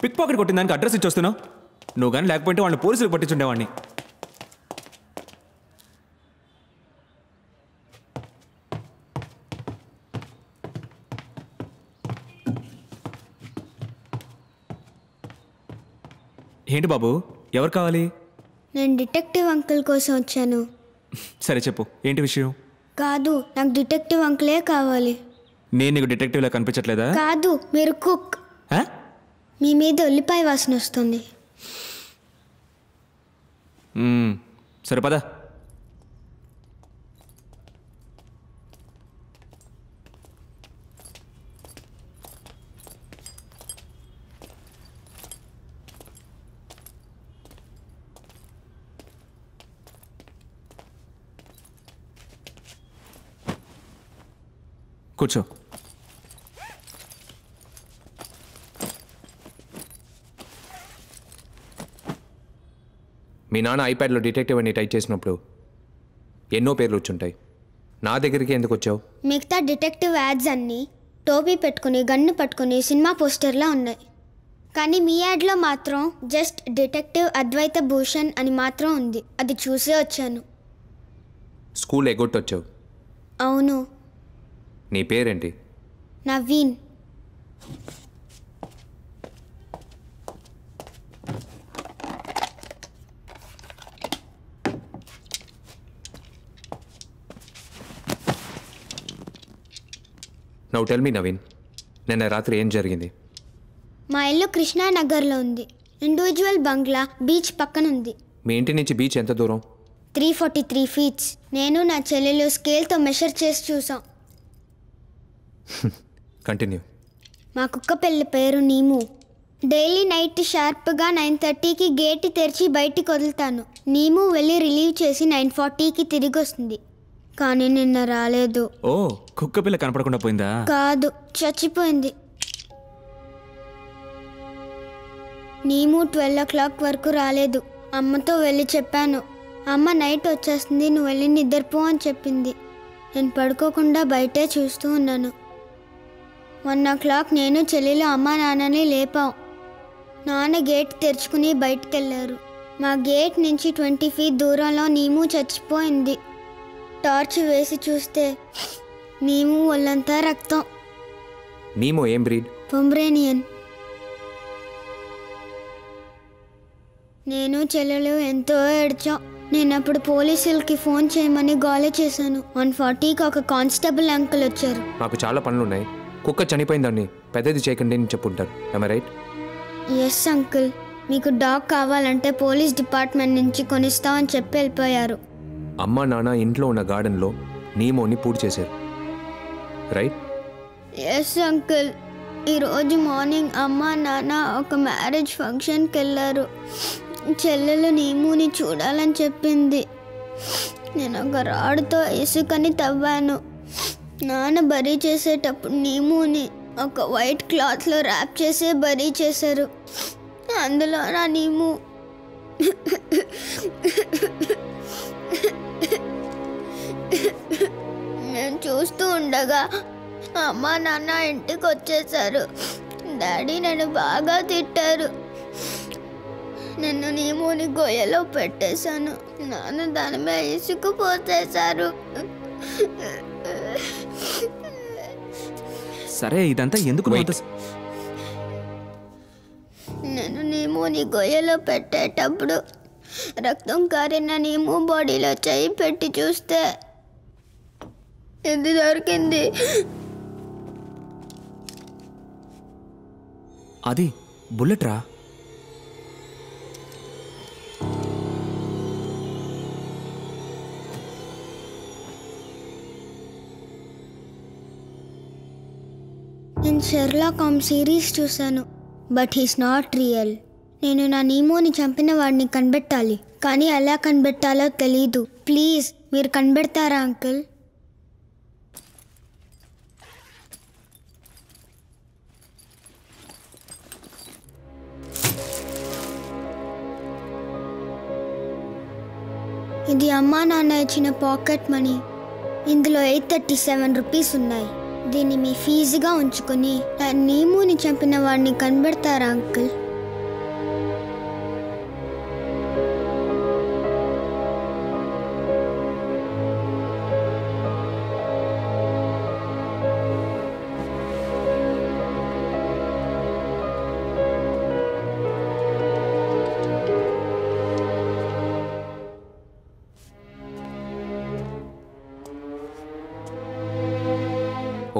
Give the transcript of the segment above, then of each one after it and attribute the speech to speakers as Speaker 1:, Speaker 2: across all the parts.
Speaker 1: Pick pocket కొట్టిన దానికి address ఇచ్చొస్తున్నావు. నువ్వు కానీ లేకపోతే వాళ్ళని పోలీసులు పట్టించుండేవాడిని. ఏంటి బాబు, ఎవరు కావాలి?
Speaker 2: నేను డిటెక్టివ్ అంకుల్ కోసం వచ్చాను.
Speaker 1: సరే చెప్పు, ఏంటి విషయం?
Speaker 2: కాదు, నాకు డిటెక్టివ్ అంకులే కావాలి.
Speaker 1: నేను నీకు డిటెక్టివ్లా కనిపించట్లేదా?
Speaker 2: కాదు, మీరు కుక్. మీ మీద ఉల్లిపాయ వాసన వస్తుంది.
Speaker 1: సరే పద. కూర్చో.
Speaker 3: మీ నాన్న ఐప్యాడ్లో డిటెక్టివ్ అని టైప్ చేసినప్పుడు ఎన్నో పేర్లు వచ్చుంటాయి. నా దగ్గరికి ఎందుకు వచ్చావు?
Speaker 2: మిగతా డిటెక్టివ్ యాడ్స్ అన్నీ టోపీ పెట్టుకుని గన్ను పట్టుకుని సినిమా పోస్టర్లా ఉన్నాయి. కానీ మీ యాడ్లో మాత్రం జస్ట్ డిటెక్టివ్ అద్వైత భూషణ్ అని మాత్రం ఉంది. అది చూసే వచ్చాను.
Speaker 3: స్కూల్ ఎగ్గొట్టొచ్చావు.
Speaker 2: అవును.
Speaker 3: నీ పేరేంటి?
Speaker 2: Naveen.
Speaker 3: Now tell me Naveen, నిన్న రాత్రి ఏం జరిగింది?
Speaker 2: మా ఇల్లు కృష్ణానగర్లో ఉంది. ఇండివిజువల్ బంగ్లా బీచ్ పక్కన ఉంది.
Speaker 3: మీ ఇంటి నుంచి బీచ్ ఎంత దూరం?
Speaker 2: 343 ఫీట్స్. నేను నా చెల్లెలు స్కేల్తో మెషర్ చేసి చూసాం.
Speaker 3: కంటిన్యూ.
Speaker 2: మా కుక్క పిల్ల పేరు నీము. డైలీ నైట్ షార్ప్గా 9:30కి గేట్ తెరిచి బయటికి వదులుతాను. నీము వెళ్ళి రిలీవ్ చేసి 9:40కి తిరిగి వస్తుంది. కానీ నిన్న రాలేదు.
Speaker 1: ఓ, కుక్క పిల్ల కనపడకుండా పోయిందా?
Speaker 2: కాదు, చచ్చిపోయింది. నీము 12 o'clock వరకు రాలేదు. అమ్మతో వెళ్ళి చెప్పాను. అమ్మ నైట్ వచ్చేస్తుంది, నువ్వు వెళ్ళి నిద్రపో అని చెప్పింది. నేను పడుకోకుండా బయటే చూస్తూ ఉన్నాను. 1 o'clock నేను చెల్లెలు అమ్మ నాన్నని లేపాం. నాన్న గేట్ తెరుచుకుని బయటికి వెళ్ళారు. మా గేట్ నుంచి 20 feet దూరంలో నీము చచ్చిపోయింది. టార్చ్ వేసి చూస్తే నీము ఒళ్ళంతా రక్తం.
Speaker 3: నీమో ఏం బ్రీడ్?
Speaker 2: పొమరేనియన్. నేను చెల్లెలు ఎంతో ఏడ్చాం. నేను అప్పుడు పోలీసులకి ఫోన్ చేయమని గోల చేశాను. 1:40కి ఒక కానిస్టేబుల్ అంకుల్ వచ్చారు.
Speaker 3: నాకు చాలా పనులున్నాయి, కుక్క చనిపోయిందని పెద్దది చేయకండి అని చెప్పుంటారు. am I right?
Speaker 2: Yes uncle, మీకు డాగ్ కావాలంటే పోలీస్ డిపార్ట్మెంట్ నుంచి కొనిస్తామని చెప్పి వెళ్ళిపోయారు.
Speaker 3: అమ్మ నాన్న ఇంట్లో ఉన్న గార్డెన్లో నీమోని పూడి చేశారు, రైట్?
Speaker 2: Yes uncle. ఈరోజు మార్నింగ్ అమ్మ నాన్న ఒక మ్యారేజ్ ఫంక్షన్కి వెళ్ళారు. చెల్లెలు నీముని చూడాలని చెప్పింది. నేను ఒక రాడుతో ఇసుకని తవ్వాను. నాన్న బరీ చేసేటప్పుడు నీముని ఒక వైట్ క్లాత్లో ర్యాప్ చేసి బరీ చేశారు. అందులో నా నీము నేను చూస్తూ ఉండగా అమ్మ నాన్న ఇంటికి వచ్చేసారు. డాడీ నన్ను బాగా తిట్టారు. నన్ను నీముని గొయ్యలో పెట్టేశాను. నాన్న దాని మీద ఇసుకు పోసేశారు.
Speaker 1: సరే, ఇదంతా ఎందుకు?
Speaker 2: నేను నీముని గొయ్యలో పెట్టేటప్పుడు రక్తం కారిన నీము బాడీలో చేయి పెట్టి చూస్తే ఇది దొరికింది.
Speaker 1: అది బుల్లెట్ రా.
Speaker 2: నేను షెర్లాక్ హోమ్స్ సిరీస్ చూశాను, బట్ హీస్ నాట్ రియల్. నేను నా నీమోని చంపిన వాడిని కనిపెట్టాలి, కానీ ఎలా కనిపెట్టాలో తెలీదు. ప్లీజ్ మీరు కనిపెడతారా అంకుల్? ఇది అమ్మా నాన్న ఇచ్చిన పాకెట్ మనీ. ఇందులో 837 రూపీస్ ఉన్నాయి. దీన్ని మీ ఫీజుగా ఉంచుకొని నా నీముని చంపిన వాడిని కనిపెడతారా అంకుల్?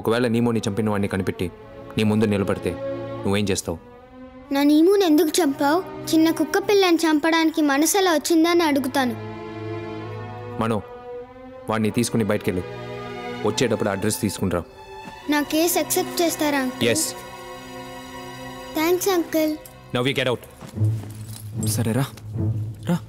Speaker 3: ఒకవేళ నీమోని చంపిన వాడిని కనిపెట్టి నీ ముందు నిలబడితే నువ్వేం చేస్తావు?
Speaker 2: నా నీముని ఎందుకు చంపావు? చిన్న కుక్క పిల్లని చంపడానికి మనసు ఎలా వచ్చిందని అడుగుతాను.
Speaker 3: మనో, వాడిని తీసుకుని బయటకెళ్ళు. వచ్చేటప్పుడు అడ్రస్ తీసుకునిరా.
Speaker 2: నా కేసు యాక్సెప్ట్ చేస్తారా uncle?
Speaker 3: Yes.
Speaker 2: Thanks uncle.
Speaker 3: Now we get out.
Speaker 1: సరే రా రా.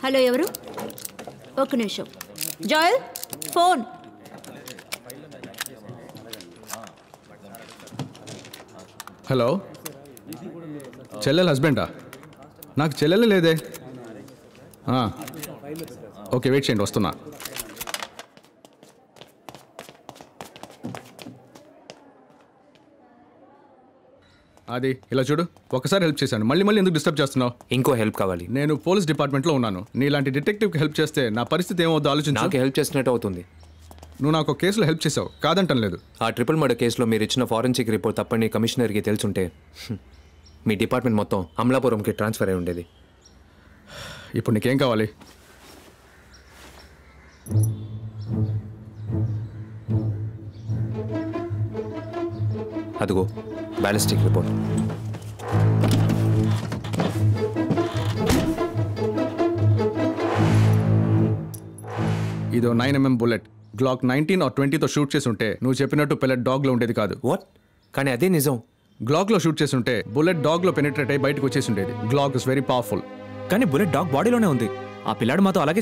Speaker 4: హలో, ఎవరు? ఒక్క నిమిషం. జాయల్, ఫోన్.
Speaker 5: హలో, చెల్లెల హస్బెండా? నాకు చెల్లెలు లేదే. ఓకే, వెయిట్ చేయండి, వస్తున్నా. అది ఇలా చూడు, ఒకసారి హెల్ప్ చేశాను, మళ్ళీ మళ్ళీ ఎందుకు డిస్టర్బ్ చేస్తున్నావు?
Speaker 3: ఇంకో హెల్ప్ కావాలి.
Speaker 5: నేను పోలీస్ డిపార్ట్మెంట్లో ఉన్నాను. నీలాంటి డిటెక్టివ్కి హెల్ప్ చేస్తే నా పరిస్థితి ఏమవుతుందో ఆలోచించు.
Speaker 3: నాకు హెల్ప్ చేసినట్టు అవుతుంది.
Speaker 5: నువ్వు నాకు కేసులో హెల్ప్ చేసావు, కాదంటం లేదు.
Speaker 3: ఆ ట్రిపుల్ మర్డర్ కేసులో మీరు ఇచ్చిన ఫారెన్సిక్ రిపోర్ట్ తప్పని కమిషనర్కి తెలుసుంటే మీ డిపార్ట్మెంట్ మొత్తం అమలాపురంకి ట్రాన్స్ఫర్ అయి ఉండేది.
Speaker 5: ఇప్పుడు నీకేం కావాలి?
Speaker 3: అదిగో బ్యాలిస్టిక్ రిపోర్ట్.
Speaker 5: ఇదో 9mm బుల్లెట్. గ్లాక్ 19 or 20తో షూట్ చేసి ఉంటే నువ్వు చెప్పినట్టు పెల్లెట్ డాగ్లో ఉండేది కాదు.
Speaker 3: వాట్? కానీ అదే నిజం.
Speaker 5: గ్లాక్లో షూట్ చేసి ఉంటే బుల్లెట్ డాగ్లో పెనిట్రేట్ అయ్యి బయటకు వచ్చేసి ఉండేది. Glock is very powerful.
Speaker 1: కానీ బుల్లెట్ డాగ్ బాడీలోనే ఉంది. ఆ పిల్లాడు మాతో అలాగే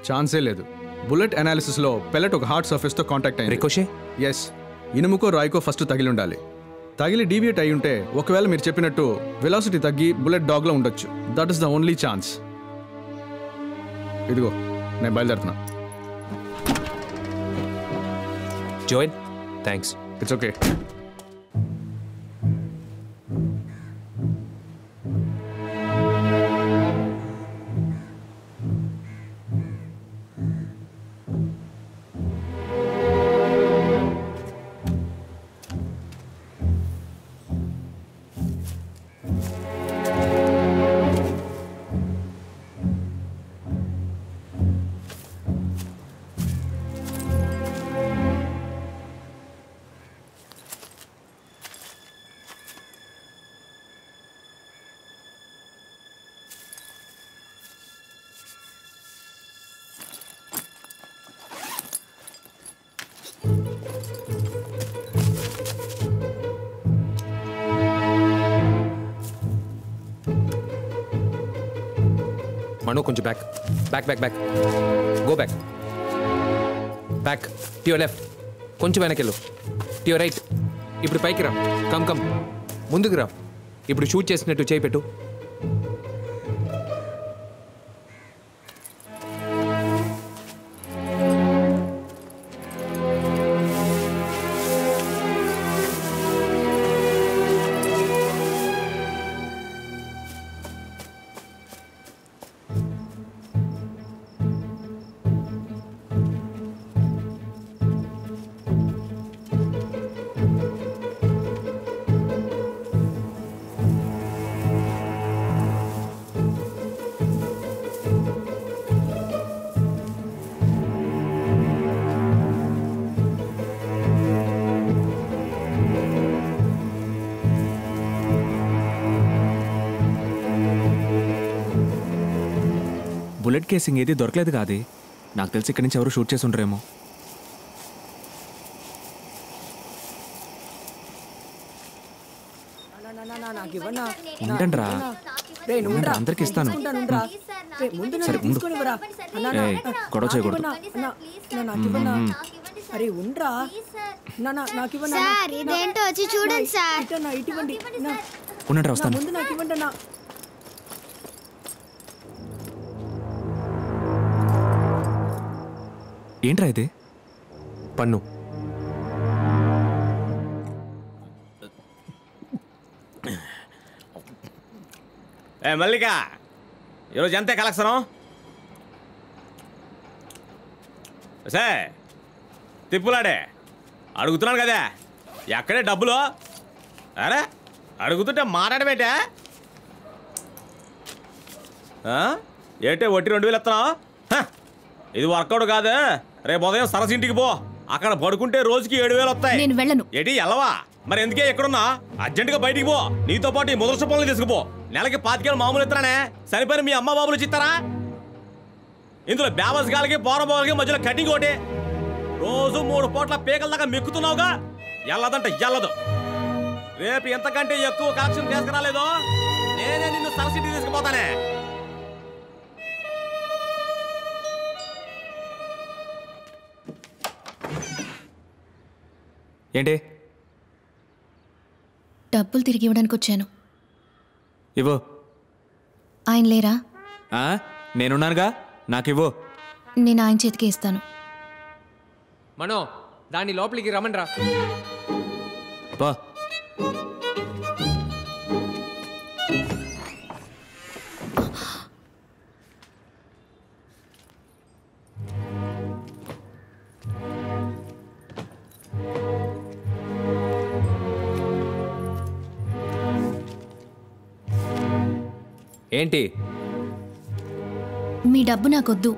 Speaker 5: ఛాన్సే లేదు. బుల్లెట్ అనాలిసిస్లో పెల్లెట్ ఒక హార్డ్ సర్ఫేస్తో కాంటాక్ట్ అయింది.
Speaker 3: రికోషే?
Speaker 5: ఎస్. ఇనుముకో రాయికో ఫస్ట్ తగిలి ఉండాలి. తగిలి డీవియేట్ అయి ఉంటే ఒకవేళ మీరు చెప్పినట్టు వెలాసిటీ తగ్గి బుల్లెట్ డాగ్లో ఉండొచ్చు. That is the only chance. ఇదిగో నేను బయలుదేరుతున్నా.
Speaker 3: Joel, thanks.
Speaker 5: It's okay.
Speaker 3: Mano, కొంచెం back back back back go back back to your left. కొంచెం వెనకెళ్ళు. To your right. ఇప్పుడు పైకి రా. కమ్ కమ్, ముందుకు రా. ఇప్పుడు షూట్ చేసినట్టు చేయి పెట్టు.
Speaker 1: బుల్లెట్ కేసింగ్ ఏది దొరకలేదు కాదు. నాకు తెలిసి ఇక్కడి నుంచి ఎవరు షూట్ చేసి ఉండరేమో. ఉండండిరా, అందరికి ఇస్తాను. సరే ఉండు. గొడవ చేయకూడదు.
Speaker 2: సార్ ఇదేంటో వచ్చి చూడండి సార్.
Speaker 1: ఉండండి, వస్తాను. ఏంట్రా ఇది?
Speaker 3: పన్ను.
Speaker 6: మల్లిక, ఈరోజు ఎంతే కలెక్షన్? సార్ తిప్పులాడే అడుగుతున్నాను కదా ఎక్కడే డబ్బులు అరే అడుగుతుంటే మాట్లాడమేటే ఏంటే వడ్డీ 2000 ఇస్తున్నావు ఇది వర్కౌట్ కాదు రేపు ఉదయం సరస్సు ఇంటికి పో అక్కడ పడుకుంటే రోజుకి 7000 వస్తాయి
Speaker 4: నేను వెళ్ళను
Speaker 6: ఏంటి ఎలవా మరి ఎందుకే ఎక్కడున్నా అర్జెంటుగా బయటికి పో నీతో పాటు ఈ ముదర్శ పనులు తీసుకుపో నెలకి 25,000 మామూలు ఇస్తానే సరిపోయిన మీ అమ్మ బాబులు ఇస్తారా ఇందులో బేవస్ గాలికి పోరబోలకి మధ్యలో కటింగ్ ఒకటి రోజు 3 పూట్ల పీకల దాకా మెక్కుతున్నావుగా ఎల్లదంటే ఎల్లదు రేపు ఎంతకంటే ఎక్కువ కలెక్షన్ తీసుకురాలేదో నేనే నిన్ను సరస్వతి తీసుకుపోతానే
Speaker 1: ఏంటి
Speaker 7: డబ్బులు తిరిగి ఇవ్వడానికి వచ్చాను.
Speaker 1: ఇవ్వు.
Speaker 7: ఆయన లేరా?
Speaker 1: నేనున్నానుగా, నాకు ఇవ్వు.
Speaker 7: నేను ఆయన చేతికి ఇస్తాను.
Speaker 3: మనో దాన్ని లోపలికి రమ్మని రా.
Speaker 1: బా
Speaker 3: ఏంటి?
Speaker 7: మీ డబ్బు నాకొద్దు.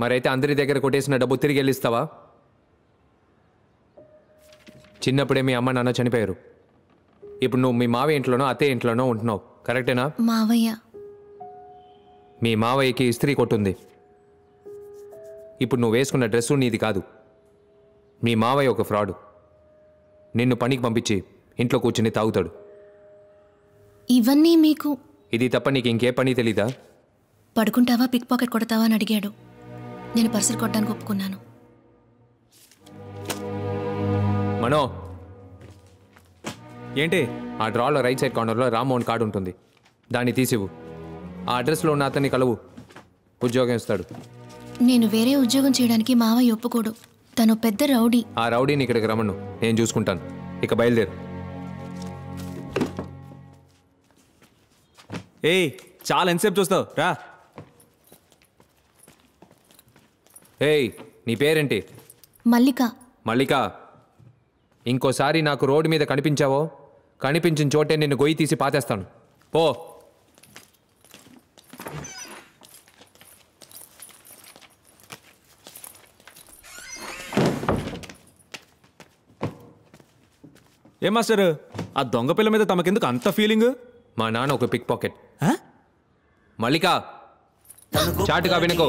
Speaker 3: మరైతే అందరి దగ్గర కొట్టేసిన డబ్బు తిరిగి వెళ్ళిస్తావా? చిన్నప్పుడే మీ అమ్మ నాన్న చనిపోయారు. ఇప్పుడు నువ్వు మీ మావయ్య ఇంట్లోనో అత్తయ్య ఇంట్లోనో ఉంటున్నావు, కరెక్టేనా?
Speaker 7: మావయ్య.
Speaker 3: మీ మావయ్యకి ఇస్త్రీ కొట్టుంది. ఇప్పుడు నువ్వు వేసుకున్న డ్రెస్సు నీది కాదు. మీ మావయ్య ఒక ఫ్రాడ్. నిన్ను పనికి పంపించి ఇంట్లో కూర్చుని తాగుతాడు.
Speaker 7: ఇవన్నీ మీకు
Speaker 3: ఇది తప్ప నీకు ఇంకే పని తెలీదా?
Speaker 7: పడుకుంటావా, పిక్ పాకెట్ కొడతావా అని అడిగాడు. నేను పర్సులు కొట్టడానికి ఒప్పుకున్నాను.
Speaker 3: మనో,
Speaker 1: ఏంటి?
Speaker 3: ఆ డ్రాలో రైట్ సైడ్ కార్నర్లో రామ్మోహన్ కార్డు ఉంటుంది, దాన్ని తీసివు. ఆ అడ్రస్లో ఉన్న అతన్ని కలవు, ఉద్యోగం ఇస్తాడు.
Speaker 7: నేను వేరే ఉద్యోగం చేయడానికి మావయ్య ఒప్పుకోడు. తను పెద్ద రౌడీ.
Speaker 3: ఆ రౌడీని ఇక్కడికి రమ్మను, నేను చూసుకుంటాను. ఇక బయలుదేరు.
Speaker 1: ఏయ్, చాలా ఎంతసేపు చూస్తావు, రా.
Speaker 3: ఏయ్, నీ పేరేంటి?
Speaker 7: మల్లిక.
Speaker 3: మల్లిక, ఇంకోసారి నాకు రోడ్డు మీద కనిపించావో, కనిపించిన చోటే నిన్ను గొయ్యి తీసి పాతేస్తాను. పో.
Speaker 1: ఏ మాస్టర్, ఆ దొంగ పిల్ల మీద తమకెందుకు అంత ఫీలింగ్?
Speaker 3: మా నాన్న ఒక పిక్ పాకెట్. మల్లిక, చాటుగా వినుకో.